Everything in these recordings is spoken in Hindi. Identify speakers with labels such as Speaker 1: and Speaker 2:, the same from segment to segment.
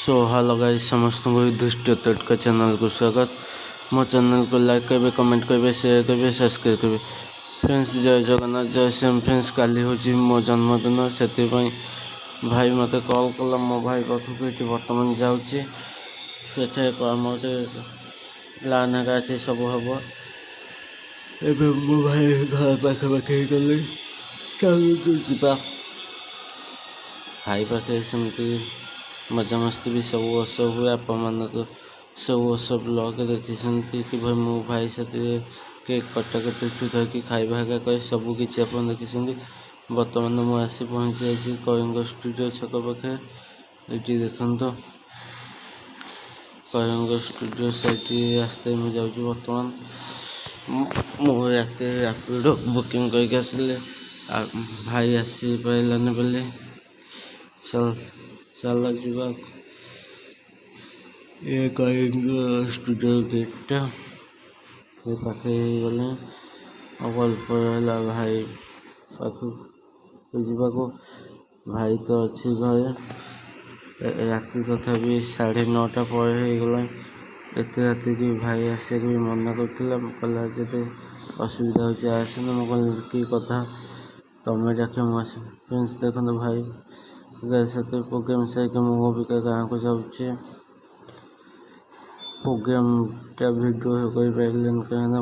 Speaker 1: सो हेलो गाइस समस्त को दुष्ट तटका चैनल को स्वागत। मो चैनल को लाइक करेंगे, कमेंट करेंगे, शेयर करेंगे, सब्सक्राइब करेंगे। फ्रेंड्स जय जगन्नाथ जय श्याम। फ्रेंड्स काली हूँ मो जन्मदिन, से भाई मत कॉल कला। मो भाई पाखक ये बर्तमान जाऊँगी से आम प्लान है सब हम ए मो भाई घर पाखापाखि गले चलू जा भाई पाखे सेमती मजामस्ती भी सब वर्ष हुए। आप तो सब वर्ष ब्लॉग देखी कि भाई मो भाई साथ केक कटाकटी धरकी खाଇବା कह सबकि आप देखी। बर्तमान मुझे आसी पहुँची जाइए कलिंग स्टूडियो छक पाखे। ये देखो कलिंग स्टूडियो साइड आसते मुझे जाऊँ बर्तमान मुझे रैपिडो बुकिंग करके आसिले भाई आसी पारानी बोले चल जा ये कलिंग स्टूडियो गेटा ये पाखे गले अल्प है भाई पाखक जावाक। भाई तो अच्छी घरे राति तथापि 9:30 पर गला एत राति की भाई आसिया भी मना करला कहला जब असुविधा हो आसना मुझे कि कथा तमें डाक मुझे। फ्रेंड्स देखो भाई साथ प्रोग्राम साइक मुझे गाँव को जाऊे प्रोग्रामटा भिडियो कर कहीं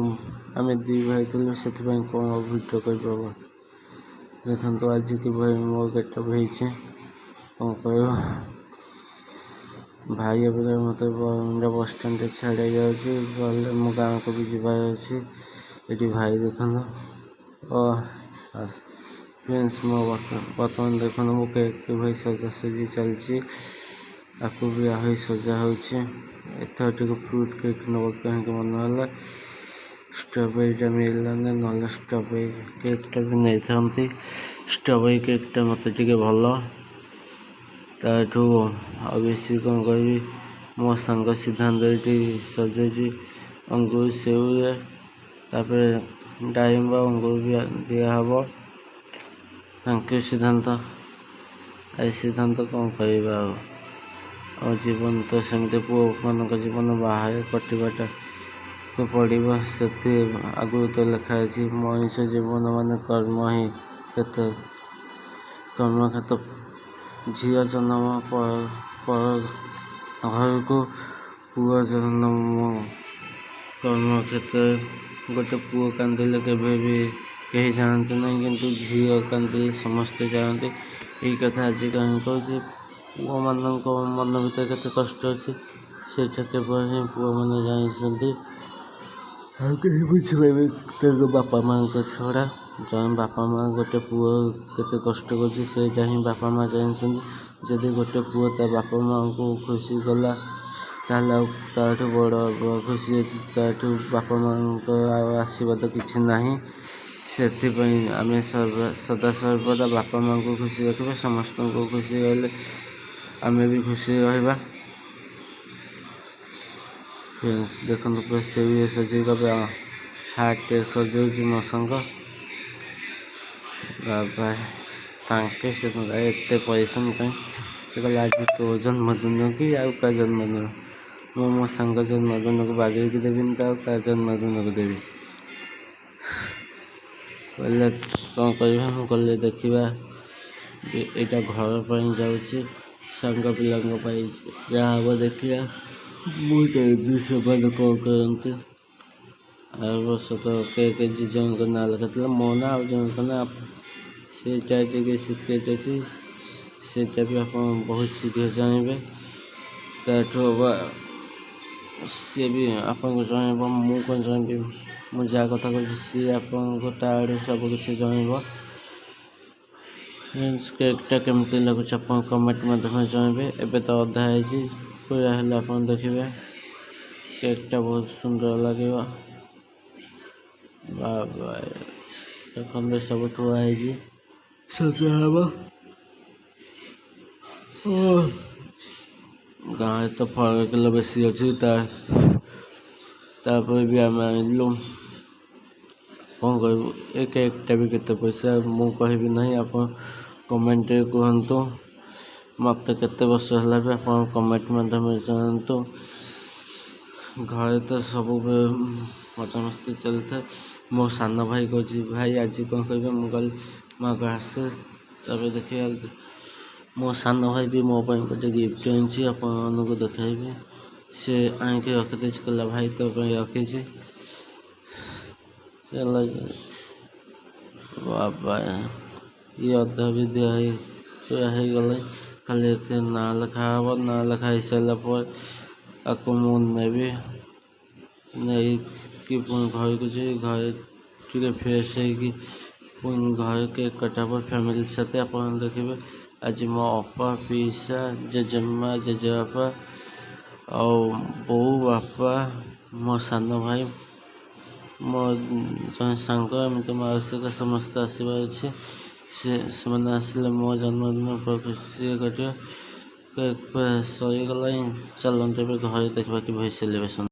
Speaker 1: आम दी भाई थी से कौन भिडियो कर देखो आज की भाई मो गेटअप कौन कह भाई अभी मत बस स्टैंड छाड़ा जाऊँगी मो गाँव को भी जबार अच्छे। ये भाई देखो फ्रेंड्स मो बर्तमान देखो मो केक भाई सजासजी चलती आपको भी आहरी सजा होथर फ्रूट केक नब कहीं मन है स्ट्रॉबेरीटा मिललानी ना स्ट्रॉबेरी केकटा भी नहीं था। स्ट्रॉबेरी केकटा मत टे भल ताठू बेस कौन कह मो सांग सिद्धांत ये सजाई अंगूर सेव तापर डाइंब अंगूर भी दिहब। थैंक यू सिद्धांत। आई सिद्धांत कौन कह जीवन तो सेमती पुओ मान जीवन बाहर कटाटा तो पड़ो से आगु तो लिखाई मनीष जीवन मान कर्म ही क्षेत्र कर्म क्षेत्र झी जन्म पर घर को पुआ जन्म कर्म क्षेत्र गोटे पुओ कांदिले केवे भी कहीं जानते ना किंतु झी कांदिले समस्ते जानते। यही कथा आज कहीं कहे पुओ मान मन भर के कष्ट अच्छे से केवल ही पुओ मैंने जानते कहीं बुझे बापा माँ को छड़ा जन बापा माँ गोटे पुओ केते कष्ट कर बापा माँ जानते। जदि गोटे पुओ ता बापा माँ को खुशी कला ताठू बड़ खुशी अच्छी ताठू बापा माँ को आशीर्वाद किसी ना से आम सदा सर्वदा बापा माँ को खुशी रखा समस्त को खुशी रही आम भी खुशी रहा। फ्रेंड्स देखो पूरा से भी सजे हार्ट सजाऊँ मो संग बाबा थैंक यू से एत परिश्रम कहीं आज तो जन्मदिन कि आउ का जन्मदिन मो सांग जन्मदिन को बागे देवी तो का जन्मदिन को देवी कहले कौन कह कहले देखा यहाँ घर पर जाऊँगी सांग पिला जहाँ हम देखा मुझे ସେମାନେ कौन करते वर्ष तो केक जन को ना लिखा मो ना आउ जन ना सेटा टे सिक्रेट अच्छी सेटा भी आप बहुत शीघ्र जानवे ताठू सी भी आपको जनइब मु कौन जनइबी मुझे जहाँ कथा कह सी आपको ताड़े सब किसी जनइब। केकटा केमती लगुच आप कमेंट माध्यम जनइबे एबे तो अधा है पूरा है आप देखिए केकटा बहुत सुंदर लगे बाबा देखते सब थुआई सजा गाँव तो फरक बेसी अच्छी भी आम आनलु कौन कह केकटा भी केते पैसा मु कहबी ना आप कमेंट कहतु मत केते वर्ष है भी आप कमेंट माध्यम जानतु। घरे तो सब मजामस्ती चलता है। मो सान भाई कहे भाई आज कौन कहे मुझे माँ आसे तब देखिए मो सान भाई भी मो पर गोटे गिफ्ट आनी आपको देखेबी से आईके रखी कहला भाई तो रखी बाबा ये अधा भी दिखाई गले खाली ना लिखा हे ना लिखाई सारापर आपको मुझे नहीं कि पुणी घर को जी घर टे फ्रेश है पुणी घर के कटा पर फैमिली साथ आप देखिए आज मो अपा पीसा जेजेमा जेजेबापा और बो बापा मो सान भाई मो जन सांग एमती मौसी का समस्त आसबार अच्छे से आसिले मो जन्मदिन पर खुशी कटे सरीगला चलते घर देखा कि भाई celebration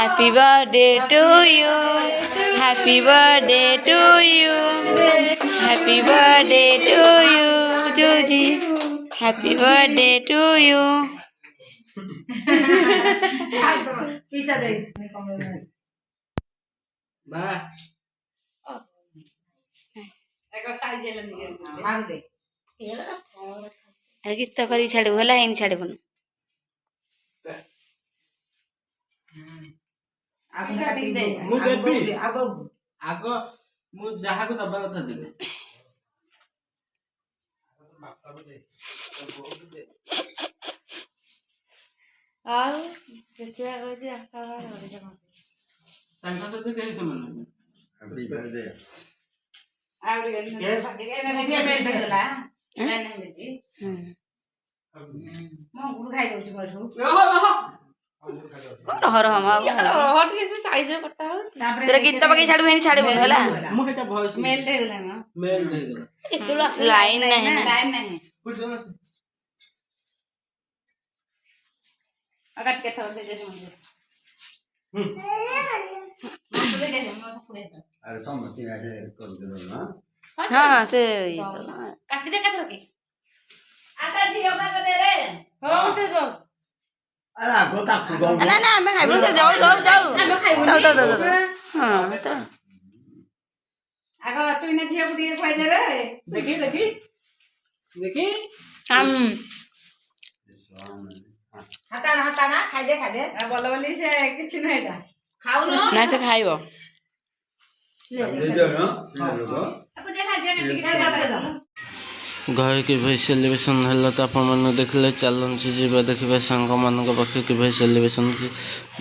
Speaker 2: Happy birthday to you. Happy birthday to you. Happy birthday to you, Joji. Happy birthday to you.
Speaker 3: Pizza day.
Speaker 1: Ba.
Speaker 3: Eko size jela nige. Mag de.
Speaker 2: अरे गीत करी छाड़ू होला है छाड़बन
Speaker 3: आगो काटी दे
Speaker 1: मु देबी
Speaker 3: आगो
Speaker 1: आगो मु जहा को दबा कथा देबे
Speaker 2: आउ केतिया बजे आका रे जमा
Speaker 1: तांका तो कहि समान
Speaker 4: अभी बर्थडे
Speaker 3: आउरी गने एने दिया बेट देला एने मेजी म गुड़ खाइ दउ छु मजु
Speaker 2: कौन हर हम
Speaker 3: हट के साइज में कटा हो
Speaker 2: तेरा गीत पके छाड़ू है छाड़बन होला
Speaker 1: मु केटा वॉइस
Speaker 3: मेल रे गेला न
Speaker 1: मेल दे गेला
Speaker 3: इतुला
Speaker 2: लाइन नहीं ना
Speaker 3: लाइन नहीं
Speaker 1: कुछ जमा से
Speaker 3: अकट के थोड़ दे जैसे मुझे मत दे के मत पुणे
Speaker 4: अरे समझती है कर दो ना
Speaker 2: हां से
Speaker 3: काट दे काट के आता छी अपना को दे रे हो से दो
Speaker 4: अरे आपको तक को
Speaker 2: ना ना मैं खाइबो से जाओ जाओ जाओ
Speaker 3: हम खाइबो
Speaker 2: जाओ हां तो
Speaker 3: आगो तू ने झिया को दिए खाइ दे रे
Speaker 1: देखी देखी देखी
Speaker 2: हम
Speaker 3: हाता ना खाइ दे बोल बोली से किछ नहीं दा खाऊ न
Speaker 2: ना से खाइबो
Speaker 4: दे दो ना लोगो
Speaker 3: अब देखा जे के खा
Speaker 1: घर के भाई सेलिब्रेशन है तो आप देखले चलते जी देखिए सांग मान पाखे कि भाई सेलिब्रेशन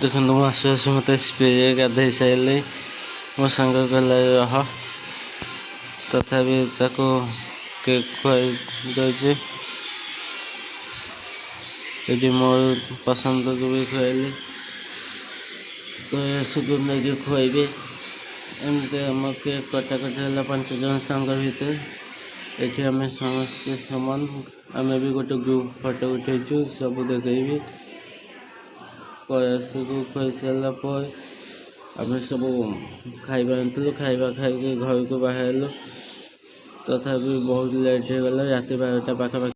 Speaker 1: देखो मो आस आस मत स्प्रे गाधे सारे मो सांग कहला रह तथापि केक खुआई ये मोर पसंद को भी खुआली सुगु नहीं खुआबे एमती आम केक कटाकटी है 5 जन सांग भितर ये आम समस्ते समान आम भी गोटे ग्रुप फोटो उठेचु सब देखी कयास को खुई सारापर आम सब खाइबा आनलु खाइबा खाई घर को बाहर तथापि बहुत लेट हो गला रात 12टा पाखापाखि।